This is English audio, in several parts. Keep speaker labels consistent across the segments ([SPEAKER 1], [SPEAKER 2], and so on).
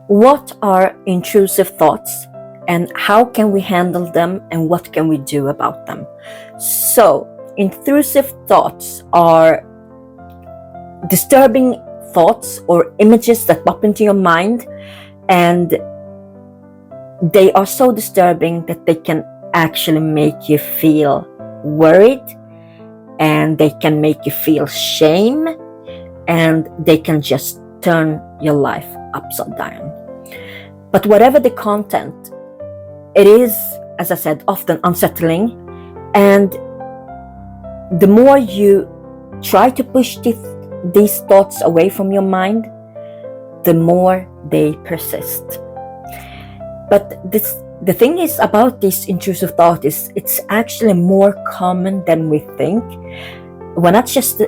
[SPEAKER 1] what are intrusive thoughts and how can we handle them and what can we do about them? So, intrusive thoughts are disturbing thoughts or images that pop into your mind, and they are so disturbing that they can actually make you feel worried, and they can make you feel shame, and they can just turn your life upside down. But whatever the content, it is, as I said, often unsettling, and the more you try to push these thoughts away from your mind, the more they persist. But the thing is about this intrusive thought is it's actually more common than we think. When I checked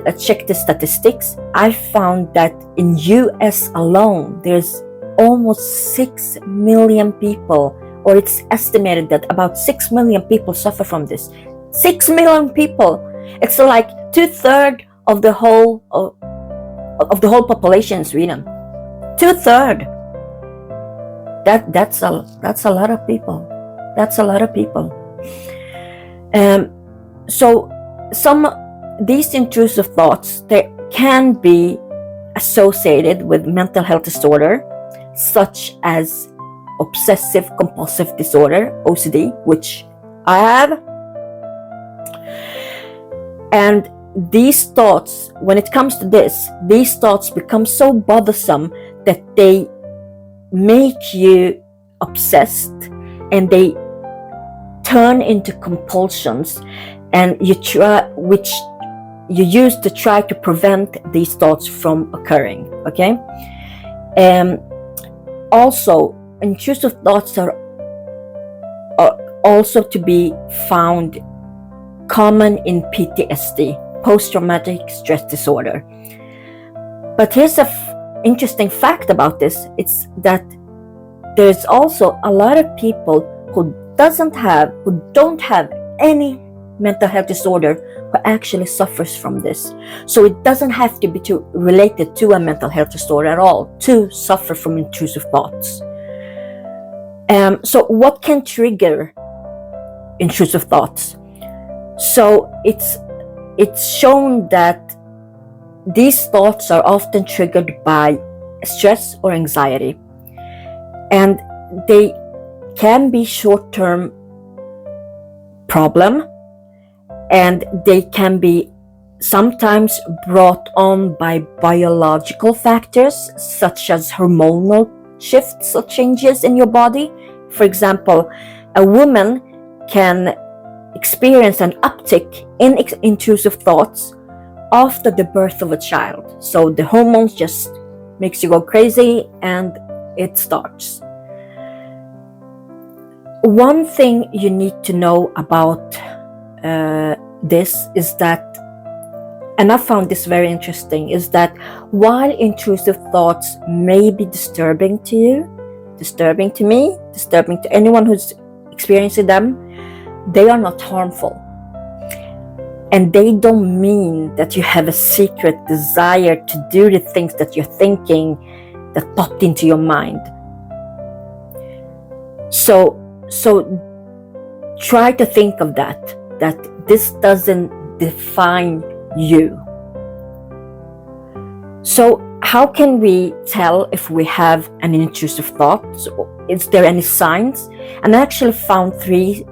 [SPEAKER 1] the statistics, I found that in US alone, there's almost 6 million people, or it's estimated that about 6 million people suffer from this. 6 million people! It's like 2/3 of the whole population in Sweden. 2/3. That's a lot of people. That's a lot of people. So these intrusive thoughts, they can be associated with mental health disorder, such as obsessive compulsive disorder, OCD, which I have. And these thoughts, when it comes to this, these thoughts become so bothersome that they make you obsessed, and they turn into compulsions, and which you use to try to prevent these thoughts from occurring. Okay. Also, intrusive thoughts are also to be found common in PTSD, post-traumatic stress disorder. But here's interesting fact about this. It's that there's also a lot of people who don't have any mental health disorder who actually suffers from this. So it doesn't have to be related to a mental health disorder at all to suffer from intrusive thoughts. So what can trigger intrusive thoughts? So it's shown that these thoughts are often triggered by stress or anxiety, and they can be short-term problem, and they can be sometimes brought on by biological factors such as hormonal shifts or changes in your body. For example, a woman can experience an uptick in intrusive thoughts after the birth of a child. So the hormones just makes you go crazy and it starts. One thing you need to know about this is that, and I found this very interesting, is that while intrusive thoughts may be disturbing to you, disturbing to me, disturbing to anyone who's experiencing them, they are not harmful. And they don't mean that you have a secret desire to do the things that you're thinking that popped into your mind. So try to think of that this doesn't define you. So how can we tell if we have an intrusive thought? Is there any signs? And I actually found 3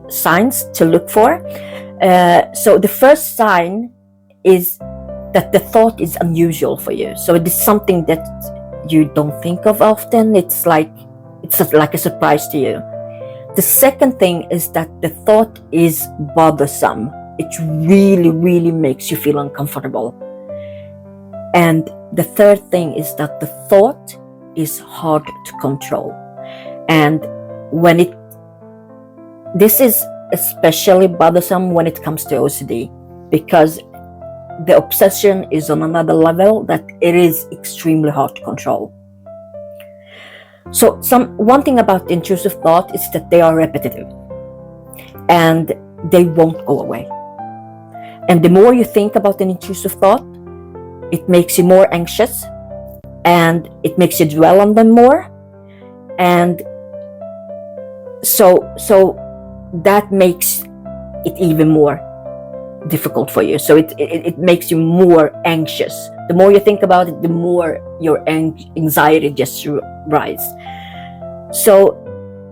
[SPEAKER 1] signs to look for. So the first sign is that the thought is unusual for you. So it is something that you don't think of often. It's like a surprise to you. The second thing is that the thought is bothersome. It really, really makes you feel uncomfortable. And the third thing is that the thought is hard to control. And this is especially bothersome when it comes to OCD, because the obsession is on another level that it is extremely hard to control. So one thing about intrusive thought is that they are repetitive and they won't go away. And the more you think about an intrusive thought, it makes you more anxious and it makes you dwell on them more, And so that makes it even more difficult for you. So it makes you more anxious. The more you think about it, the more your anxiety just rise. So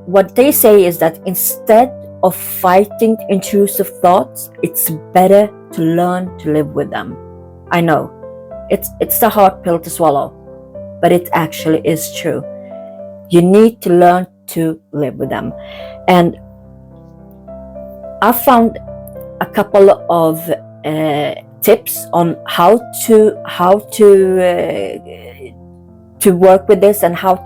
[SPEAKER 1] what they say is that instead of fighting intrusive thoughts, it's better to learn to live with them. I know it's a hard pill to swallow, but it actually is true. You need to learn to live with them. And I found a couple of tips on how to work with this, and how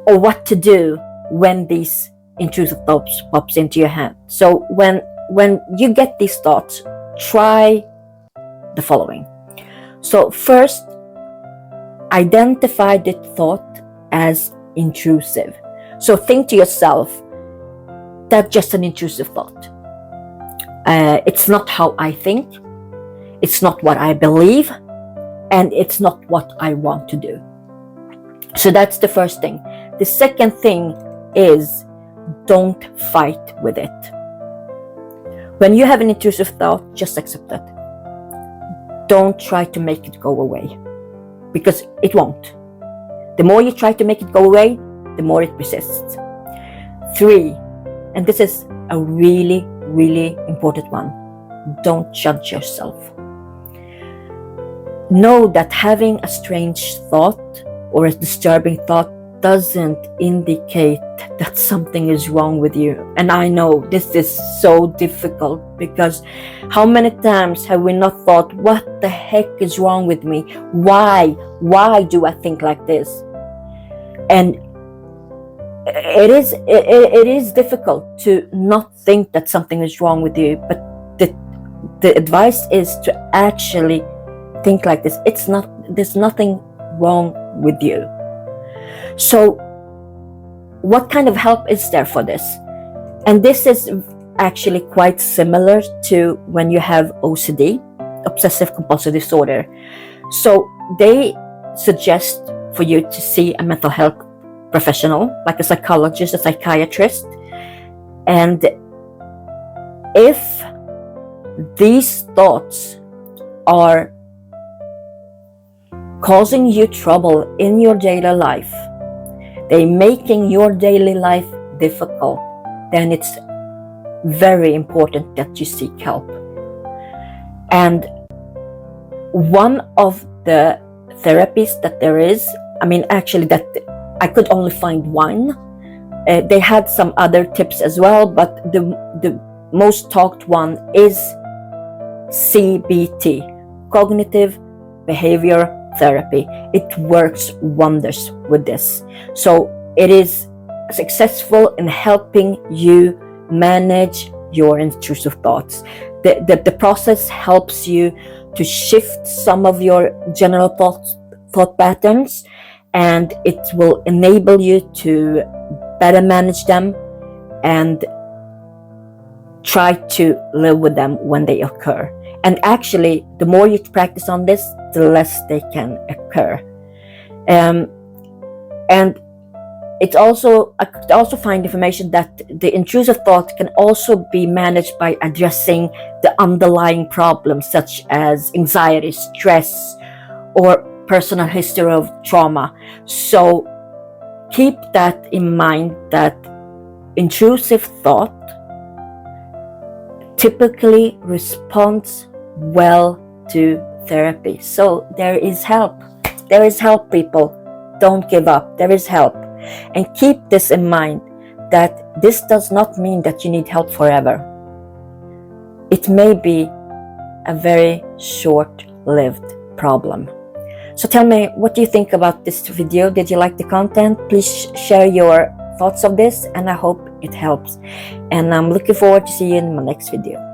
[SPEAKER 1] or what to do when these intrusive thoughts pops into your head. So when you get these thoughts, try the following. So first, identify the thought as intrusive. So think to yourself, that's just an intrusive thought. It's not how I think, it's not what I believe, and it's not what I want to do. So that's the first thing. The second thing is, don't fight with it. When you have an intrusive thought, just accept it. Don't try to make it go away, because it won't. The more you try to make it go away, the more it persists. 3, and this is a really, really important one, don't judge yourself. Know that having a strange thought or a disturbing thought doesn't indicate that something is wrong with you. And I know this is so difficult, because how many times have we not thought, what the heck is wrong with me? Why do I think like this? And it is difficult to not think that something is wrong with you, but the advice is to actually think like this. There's nothing wrong with you. So what kind of help is there for this? And this is actually quite similar to when you have OCD, obsessive compulsive disorder. So they suggest for you to see a mental health professional, like a psychologist, a psychiatrist. And if these thoughts are causing you trouble in your daily life, they're making your daily life difficult, then it's very important that you seek help. And one of the therapies that there is, actually that I could only find one. They had some other tips as well, but the most talked one is CBT, cognitive behavior therapy. It works wonders with this. So it is successful in helping you manage your intrusive thoughts. The process helps you to shift some of your general thought patterns, and it will enable you to better manage them and try to live with them when they occur. And actually, the more you practice on this, the less they can occur. And I could also find information that the intrusive thought can also be managed by addressing the underlying problems, such as anxiety, stress, or personal history of trauma. So keep that in mind, that intrusive thought typically responds well to therapy. So there is help. There is help, people. Don't give up. There is help. And keep this in mind, that this does not mean that you need help forever. It may be a very short-lived problem. So tell me, what do you think about this video? Did you like the content? Please share your thoughts of this, and I hope it helps. And I'm looking forward to see you in my next video.